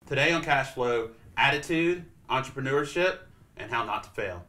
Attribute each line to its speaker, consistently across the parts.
Speaker 1: Today on Cash Flow, attitude, entrepreneurship, and how not to fail.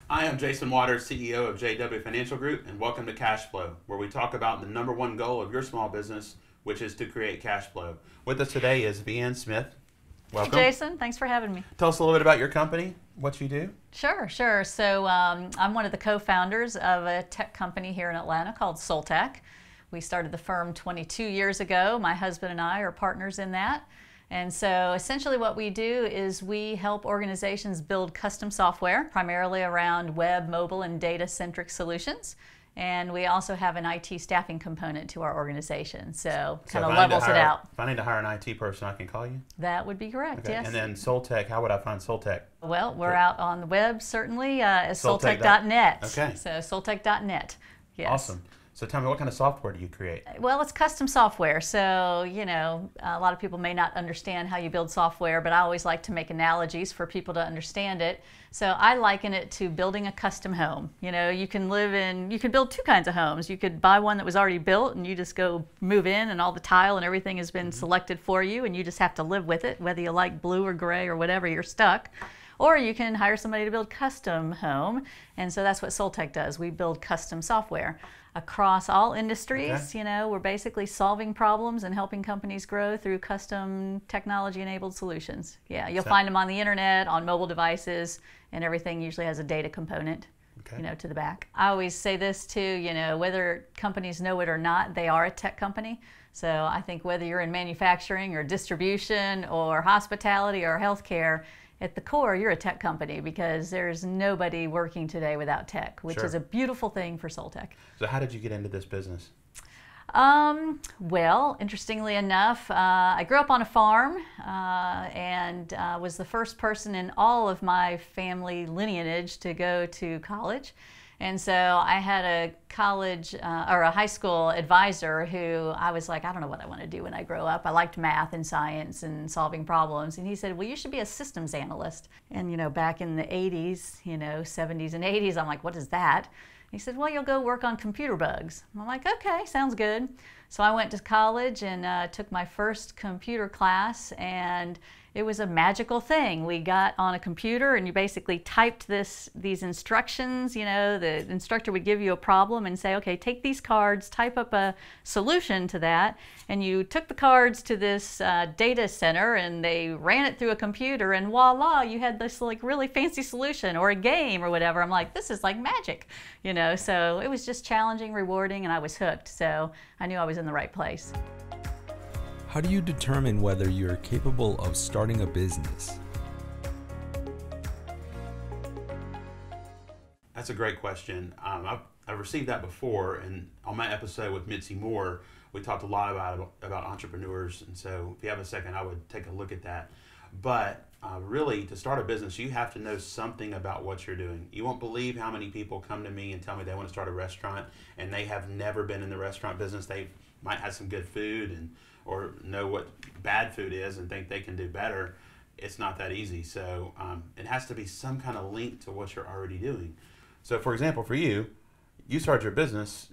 Speaker 1: Hi, I'm Jason Waters, CEO of JW Financial Group, and welcome to Cash Flow, where we talk about the number one goal of your small business, which is to create cash flow. With us today is Veanne Smith. Welcome.
Speaker 2: Hey, Jason. Thanks for having me.
Speaker 1: Tell us a little bit about your company, what you do.
Speaker 2: Sure. So I'm one of the co-founders of a tech company here in Atlanta called SOLTECH. We started the firm 22 years ago. My husband and I are partners in that. And so essentially what we do is we help organizations build custom software, primarily around web, mobile, and data-centric solutions. And we also have an IT staffing component to our organization, so kind of levels it out.
Speaker 1: If I need to hire an IT person, I can call you?
Speaker 2: That would be correct,
Speaker 1: Okay.
Speaker 2: yes.
Speaker 1: And then SOLTECH, how would I find SOLTECH?
Speaker 2: Well, we're out on the web, certainly, as soltech.net.
Speaker 1: Okay.
Speaker 2: So soltech.net, yes.
Speaker 1: Awesome. So tell me, what kind of software do you create?
Speaker 2: Well, it's custom software. So, you know, a lot of people may not understand how you build software, but I always like to make analogies for people to understand it. So I liken it to building a custom home. You know, you can build two kinds of homes. You could buy one that was already built and you just go move in and all the tile and everything has been selected for you and you just have to live with it, whether you like blue or gray or whatever, you're stuck. Or you can hire somebody to build custom home, and so that's what SOLTECH does. We build custom software across all industries. Okay. You know, we're basically solving problems and helping companies grow through custom technology-enabled solutions. Yeah, you'll find them on the internet, on mobile devices, and everything usually has a data component. Okay. You know, to the back. I always say this too, you know, whether companies know it or not, they are a tech company. So I think whether you're in manufacturing or distribution or hospitality or healthcare, at the core, you're a tech company because there's nobody working today without tech, which is a beautiful thing for SOLTECH.
Speaker 1: So how did you get into this business?
Speaker 2: Well, interestingly enough, I grew up on a farm and was the first person in all of my family lineage to go to college. And so I had a college or a high school advisor who I was like, I don't know what I want to do when I grow up. I liked math and science and solving problems. And he said, well, you should be a systems analyst. And, you know, back in the 80s, you know, 70s and 80s, I'm like, what is that? He said, well, you'll go work on computer bugs. I'm like, okay, sounds good. So I went to college and took my first computer class, and it was a magical thing. We got on a computer and you basically typed these instructions. You know, the instructor would give you a problem and say, okay, take these cards, type up a solution to that. And you took the cards to this data center and they ran it through a computer and voila, you had this like really fancy solution or a game or whatever. I'm like, this is like magic, you know? So it was just challenging, rewarding, and I was hooked. So I knew I was in the right place.
Speaker 3: How do you determine whether you're capable of starting a business?
Speaker 1: That's a great question. I've received that before, and on my episode with Mitzi Moore, we talked a lot about entrepreneurs, and so if you have a second, I would take a look at that. But really, to start a business, you have to know something about what you're doing. You won't believe how many people come to me and tell me they want to start a restaurant, and they have never been in the restaurant business. They might have some good food or know what bad food is and think they can do better. It's not that easy. So it has to be some kind of link to what you're already doing. So for example, for you, you started your business,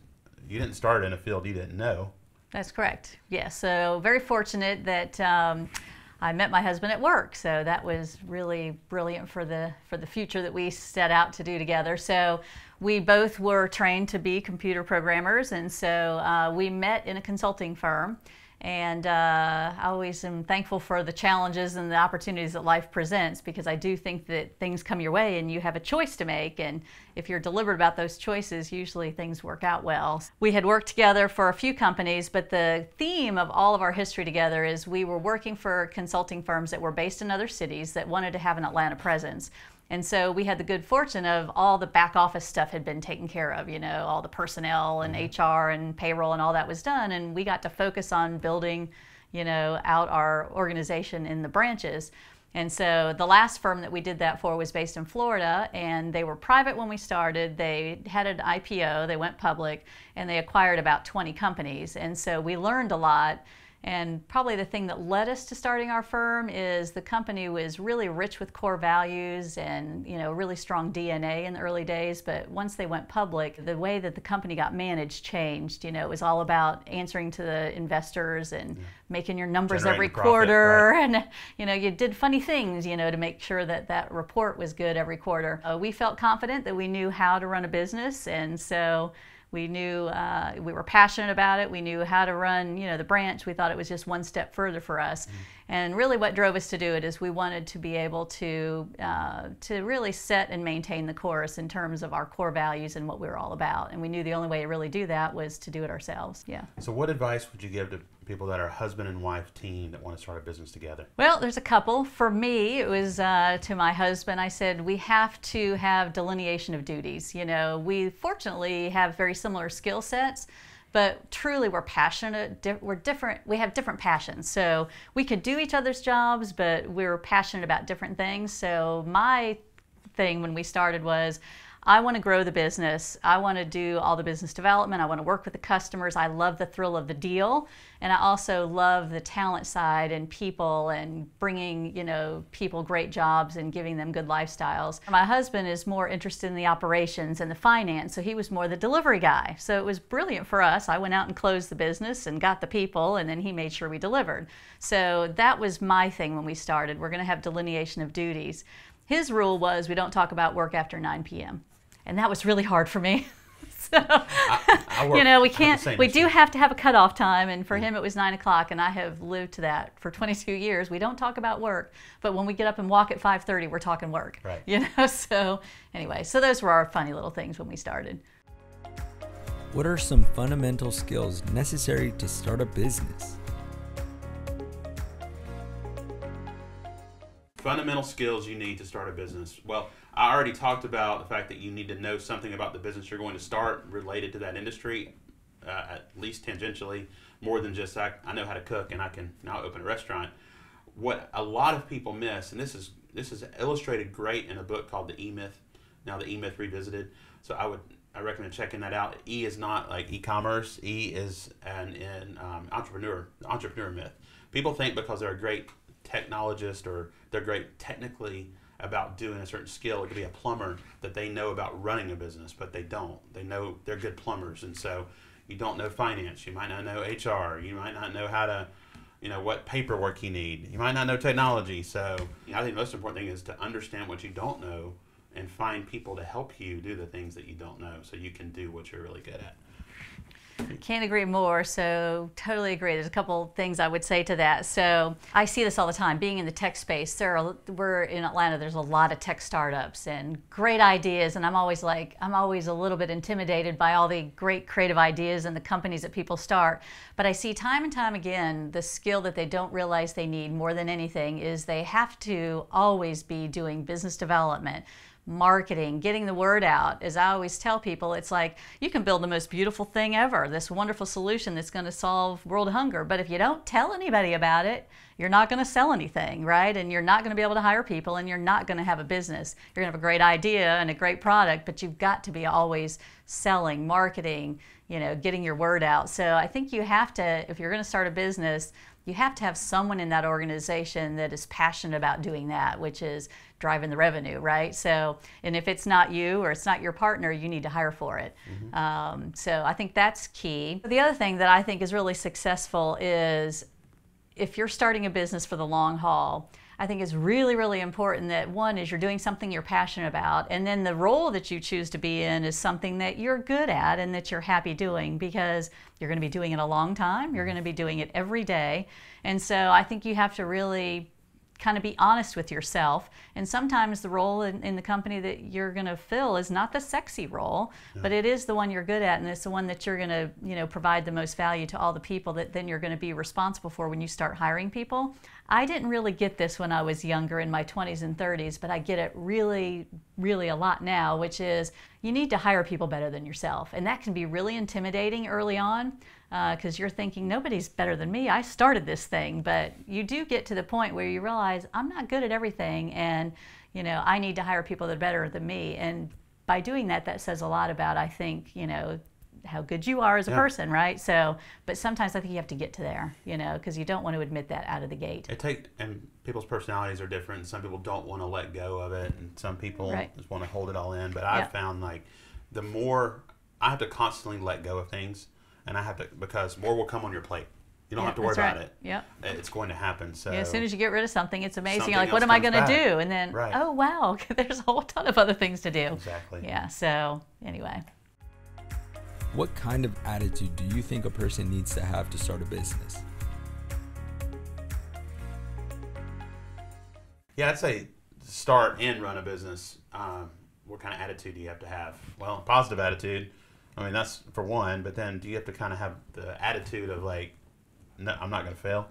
Speaker 1: you didn't start in a field you didn't know.
Speaker 2: That's correct. Yes. So very fortunate that I met my husband at work. So that was really brilliant for the future that we set out to do together. So we both were trained to be computer programmers, and so we met in a consulting firm. And I always am thankful for the challenges and the opportunities that life presents, because I do think that things come your way and you have a choice to make. And if you're deliberate about those choices, usually things work out well. We had worked together for a few companies, but the theme of all of our history together is we were working for consulting firms that were based in other cities that wanted to have an Atlanta presence. And so we had the good fortune of all the back office stuff had been taken care of, you know, all the personnel and HR and payroll and all that was done. And we got to focus on building, you know, out our organization in the branches. And so the last firm that we did that for was based in Florida, and they were private when we started. They had an IPO, they went public, and they acquired about 20 companies. And so we learned a lot. And probably the thing that led us to starting our firm is the company was really rich with core values and, you know, really strong DNA in the early days. But once they went public, the way that the company got managed changed. You know, it was all about answering to the investors and making your numbers
Speaker 1: Generating
Speaker 2: every
Speaker 1: profit,
Speaker 2: quarter.
Speaker 1: right.
Speaker 2: And, you know, you did funny things, you know, to make sure that that report was good every quarter. We felt confident that we knew how to run a business. And so we knew we were passionate about it. We knew how to run, you know, the branch. We thought it was just one step further for us. And really what drove us to do it is we wanted to be able to really set and maintain the course in terms of our core values and what we were all about. And we knew the only way to really do that was to do it ourselves. Yeah.
Speaker 1: So what advice would you give to people that are husband and wife team that want to start a business together?
Speaker 2: Well, there's a couple. For me, it was to my husband. I said, we have to have delineation of duties. You know, we fortunately have very similar skill sets, but truly we're passionate, we're different, we have different passions. So we could do each other's jobs, but we're passionate about different things. So my thing when we started was, I want to grow the business. I want to do all the business development. I want to work with the customers. I love the thrill of the deal. And I also love the talent side and people and bringing, you know, people great jobs and giving them good lifestyles. My husband is more interested in the operations and the finance, so he was more the delivery guy. So it was brilliant for us. I went out and closed the business and got the people, and then he made sure we delivered. So that was my thing when we started. We're going to have delineation of duties. His rule was we don't talk about work after 9 p.m. And that was really hard for me. So, you know, we do have to have a cutoff time, and for him it was 9 o'clock, and I have lived to that for 22 years. We don't talk about work, but when we get up and walk at 5:30, we're talking work.
Speaker 1: Right.
Speaker 2: You know, so anyway, so those were our funny little things when we started.
Speaker 3: What are some fundamental skills necessary to start a business?
Speaker 1: Fundamental skills you need to start a business. Well, I already talked about the fact that you need to know something about the business you're going to start related to that industry, at least tangentially, more than just I know how to cook and I can now open a restaurant. What a lot of people miss, and this is illustrated great in a book called The E-Myth, now The E-Myth Revisited. So I recommend checking that out. E is not like e-commerce. E is an entrepreneur myth. People think because they're a great technologist or they're great technically about doing a certain skill, it could be a plumber, that they know about running a business, but they don't. They know they're good plumbers, and so you don't know finance, you might not know HR, you might not know how to, you know, what paperwork you need, you might not know technology. So I think the most important thing is to understand what you don't know and find people to help you do the things that you don't know so you can do what you're really good at.
Speaker 2: Can't agree more, so totally agree. There's a couple things I would say to that. So I see this all the time, being in the tech space. We're in Atlanta, there's a lot of tech startups and great ideas, and I'm always a little bit intimidated by all the great creative ideas and the companies that people start. But I see time and time again, the skill that they don't realize they need more than anything is they have to always be doing business development, marketing, getting the word out. As I always tell people, it's like you can build the most beautiful thing ever, this wonderful solution that's going to solve world hunger, but if you don't tell anybody about it, you're not going to sell anything, right? And you're not going to be able to hire people, and you're not going to have a business. You're going to have a great idea and a great product, but you've got to be always selling, marketing, you know, getting your word out. So I think you have to, if you're going to start a business, you have to have someone in that organization that is passionate about doing that, which is driving the revenue, right? So, and if it's not you or it's not your partner, you need to hire for it. So I think that's key. The other thing that I think is really successful is if you're starting a business for the long haul, I think it's really, really important that one is you're doing something you're passionate about, and then the role that you choose to be in is something that you're good at and that you're happy doing, because you're going to be doing it a long time, you're going to be doing it every day. And so I think you have to really kind of be honest with yourself, and sometimes the role in the company that you're going to fill is not the sexy role, but it is the one you're good at, and it's the one that you're going to, you know, provide the most value to all the people that then you're going to be responsible for when you start hiring people. I didn't really get this when I was younger in my 20s and 30s, but I get it really really a lot now, which is you need to hire people better than yourself. And that can be really intimidating early on because you're thinking, nobody's better than me. I started this thing. But you do get to the point where you realize I'm not good at everything, and I need to hire people that are better than me. And by doing that, that says a lot about, I think, how good you are as a person, right? So, but sometimes I think you have to get to there, because you don't want to admit that out of the gate.
Speaker 1: And people's personalities are different. Some people don't want to let go of it, and some people just want to hold it all in. But I've found like the more I have to constantly let go of things, and I have to, because more will come on your plate. You don't have to worry about it. Yeah, it's going to happen. So
Speaker 2: as soon as you get rid of something, it's amazing. You're like, what am I going to do? And then, oh wow, there's a whole ton of other things to do.
Speaker 1: Exactly.
Speaker 2: Yeah. So anyway.
Speaker 3: What kind of attitude do you think a person needs to have to start a business?
Speaker 1: Yeah, I'd say start and run a business. What kind of attitude do you have to have? Well, positive attitude. I mean, that's for one. But then, do you have to kind of have the attitude of like, no, I'm not going to fail?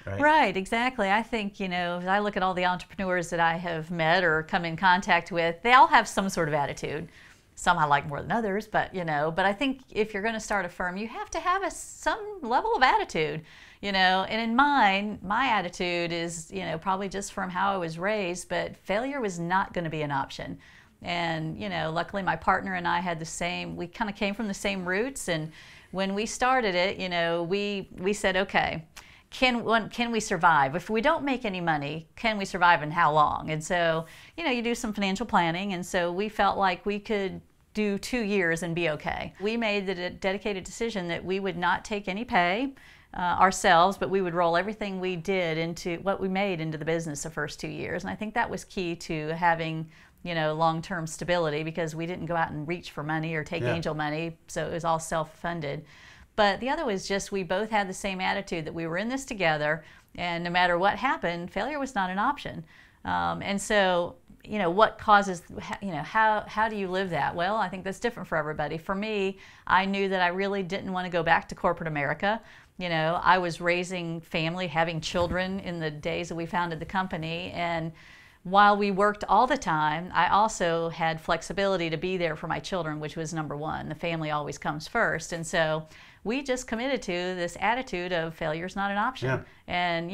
Speaker 2: Right, exactly. I think, as I look at all the entrepreneurs that I have met or come in contact with, they all have some sort of attitude. Some I like more than others, but I think if you're going to start a firm, you have to have some level of attitude, and in mine, my attitude is, probably just from how I was raised, but failure was not going to be an option. And, luckily my partner and I had we kind of came from the same roots. And when we started it, we said, okay, can we survive? If we don't make any money, can we survive and how long? And so, you do some financial planning. And so we felt like we could do 2 years and be okay. We made the dedicated decision that we would not take any pay ourselves, but we would roll everything we did into what we made into the business the first 2 years. And I think that was key to having, long-term stability, because we didn't go out and reach for money or take angel money. So it was all self-funded. But the other was just we both had the same attitude that we were in this together, and no matter what happened, failure was not an option. And so, what causes, how do you live that? Well, I think that's different for everybody. For me, I knew that I really didn't want to go back to corporate America. I was raising family, having children in the days that we founded the company, and while we worked all the time, I also had flexibility to be there for my children, which was number one. The family always comes first. And so we just committed to this attitude of failure is not an option. Yeah. And,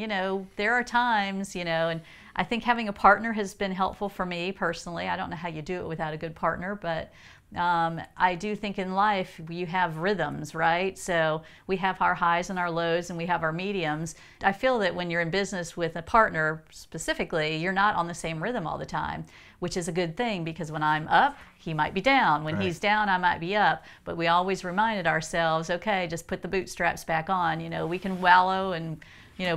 Speaker 2: there are times, and I think having a partner has been helpful for me personally. I don't know how you do it without a good partner, but I do think in life you have rhythms, right? So we have our highs and our lows, and we have our mediums. I feel that when you're in business with a partner specifically, you're not on the same rhythm all the time, which is a good thing, because when I'm up, he might be down. When he's down, I might be up. But we always reminded ourselves, okay, just put the bootstraps back on. We can wallow and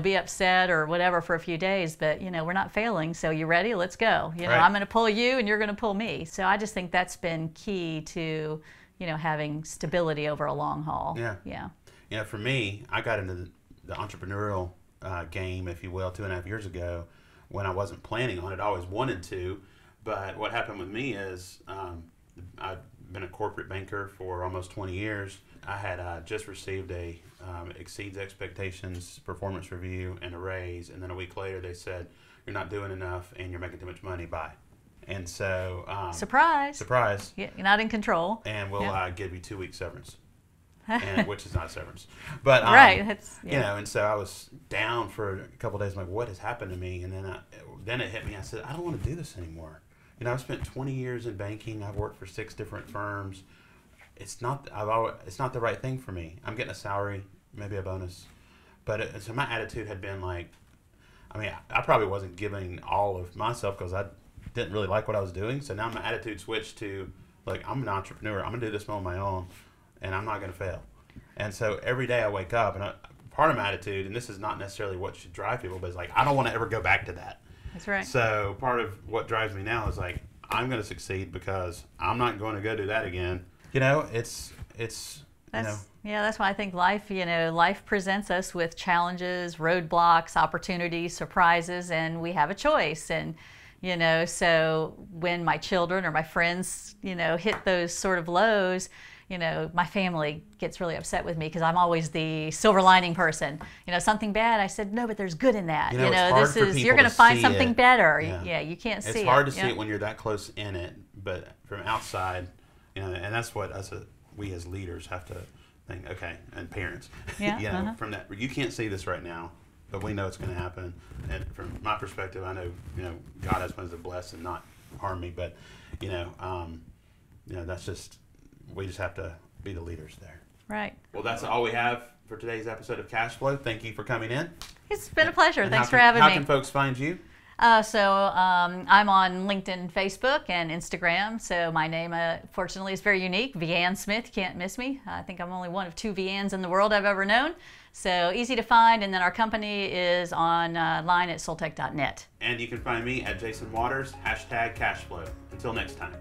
Speaker 2: be upset or whatever for a few days, but we're not failing. So you ready? Let's go. I'm going to pull you and you're going to pull me. So I just think that's been key to, having stability over a long haul.
Speaker 1: Yeah. For me, I got into the entrepreneurial game, if you will, 2.5 years ago when I wasn't planning on it. I always wanted to, but what happened with me is I've been a corporate banker for almost 20 years. I had just received a exceeds expectations performance review and a raise, and then a week later they said, you're not doing enough and you're making too much money, bye. And so surprise,
Speaker 2: you're not in control,
Speaker 1: and we'll give you 2 weeks severance, which is not severance, but and so I was down for a couple of days. I'm like, what has happened to me? And then it hit me. I said, I don't want to do this anymore. I've spent 20 years in banking. I've worked for 6 different firms. It's not the right thing for me. I'm getting a salary, maybe a bonus, but so my attitude had been like, I probably wasn't giving all of myself because I didn't really like what I was doing. So now my attitude switched to like, I'm an entrepreneur. I'm gonna do this on my own, and I'm not gonna fail. And so every day I wake up, and part of my attitude, and this is not necessarily what should drive people, but it's like I don't want to ever go back to that.
Speaker 2: That's right.
Speaker 1: So part of what drives me now is like, I'm going to succeed because I'm not going to go do that again. That's
Speaker 2: why I think life presents us with challenges, roadblocks, opportunities, surprises, and we have a choice. And so when my children or my friends hit those sort of lows, you know, my family gets really upset with me because I'm always the silver lining person. You know, something bad, I said, no, but there's good in that.
Speaker 1: You know,
Speaker 2: this is, you're going to find something better. Yeah, you can't see it.
Speaker 1: It's hard to see it when you're that close in it, but from outside, you know, and that's what we as leaders have to think, okay, and parents, you know, from that, you can't see this right now, but we know it's going to happen. And from my perspective, I know, you know, God has plans to bless and not harm me, but, you know, that's just, we just have to be the leaders there.
Speaker 2: Right.
Speaker 1: Well, that's all we have for today's episode of Cash Flow. Thank you for coming in.
Speaker 2: It's been a pleasure.
Speaker 1: And
Speaker 2: Thanks for having me.
Speaker 1: How can folks find you?
Speaker 2: I'm on LinkedIn, Facebook, and Instagram. So my name, fortunately, is very unique. Veanne Smith, can't miss me. I think I'm only one of 2 Veannes in the world I've ever known. So easy to find. And then our company is online at soltech.net.
Speaker 1: And you can find me at Jason Waters, #Cashflow. Until next time.